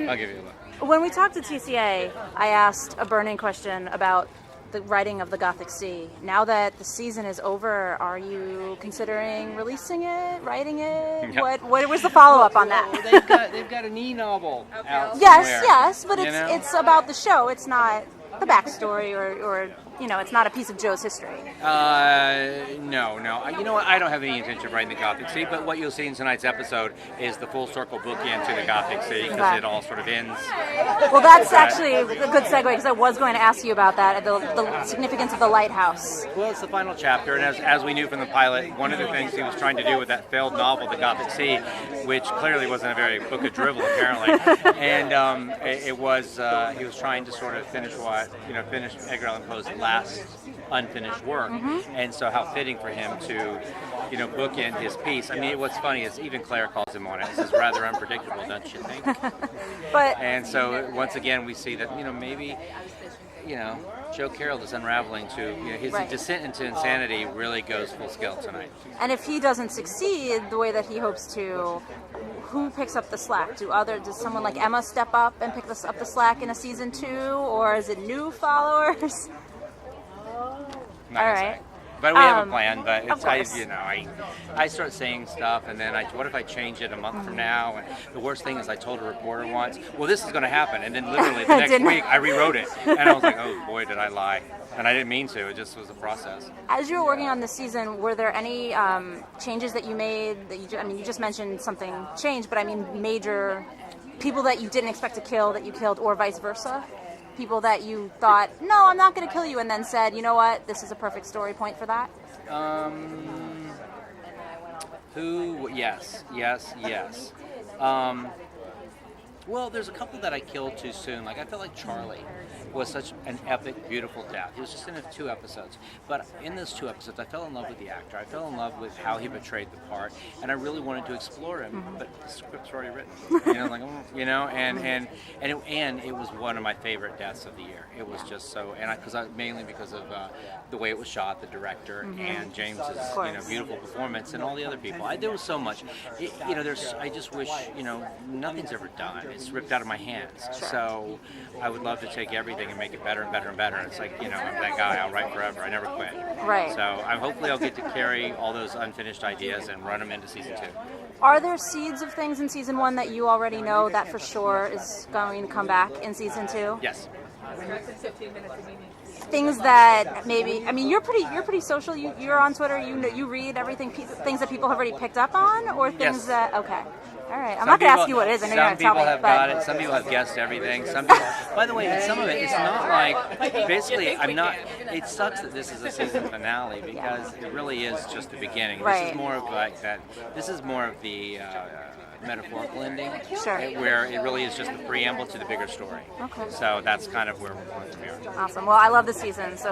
I'll give you a look. When we talked to TCA, I asked a burning question about the writing of the Gothic Sea. Now that the season is over, are you considering releasing it, writing it? Yeah. What was the follow-up on that? Well, they've got an e-novel out Yes, somewhere, yes, but you know? it's about the show. It's not the backstory or it's not a piece of Joe's history. No. You know what? I don't have any intention of writing the Gothic Sea, but what you'll see in tonight's episode is the full circle bookend to the Gothic Sea, because Okay. it all sort of ends. Well, that's actually a good segue, because I was going to ask you about that, the significance of the lighthouse. Well, it's the final chapter, and as we knew from the pilot, one of the things he was trying to do with that failed novel, The Gothic Sea, which clearly wasn't a very book of drivel, apparently, and he was trying to sort of finish Edgar Allan Poe's last unfinished work, and so how fitting for him to, bookend his piece. I mean, what's funny is even Claire calls him on it. This is rather unpredictable, don't you think? And so once again, we see that maybe Joe Carroll is unraveling to his descent into insanity really goes full scale tonight. And if he doesn't succeed the way that he hopes to, who picks up the slack? Does someone like Emma step up and pick up the slack in a season 2, or is it new followers? Not All gonna right. say. But we have a plan. But Of course. I start saying stuff, and then what if I change it a month from now? And the worst thing is, I told a reporter once, "Well, this is going to happen," and then literally the next week I rewrote it, and I was like, "Oh boy, did I lie!" And I didn't mean to. It just was a process. As you were working on this season, were there any changes that you made? You just mentioned something changed, but I mean major people that you didn't expect to kill that you killed, or vice versa. People that you thought, no, I'm not going to kill you, and then said, you know what, this is a perfect story point for that? Yes. Well, there's a couple that I killed too soon. Like, I felt like Charlie was such an epic, beautiful death. He was just in 2 episodes. But in those 2 episodes, I fell in love with the actor. I fell in love with how he portrayed the part, and I really wanted to explore him. But the script's already written. And it was one of my favorite deaths of the year. It was just so, mainly because of the way it was shot, the director, and James's beautiful performance, and all the other people. There was so much. I just wish nothing's ever done. It's ripped out of my hands. Sure. So I would love to take everything and make it better and better and better. It's like, I'm that guy. I'll write forever. I never quit. Right. So hopefully I'll get to carry all those unfinished ideas and run them into season 2. Are there seeds of things in season 1 that you already know that for sure is going to come back in season 2? Yes. Things that maybe, you're pretty social. You're on Twitter. You read everything. Things that people have already picked up on, or things that All right, I'm not going to ask you what it is. I know you're going to tell me. Some people have got it. Some people have guessed everything. Some people, by the way, some of it, it's not like, basically, it sucks that this is a season finale, because it really is just the beginning. Right. This is more of like that, this is more of the metaphorical ending, Sure. where it really is just the preamble to the bigger story. Okay. So that's kind of where we are. Awesome. Well, I love the season, so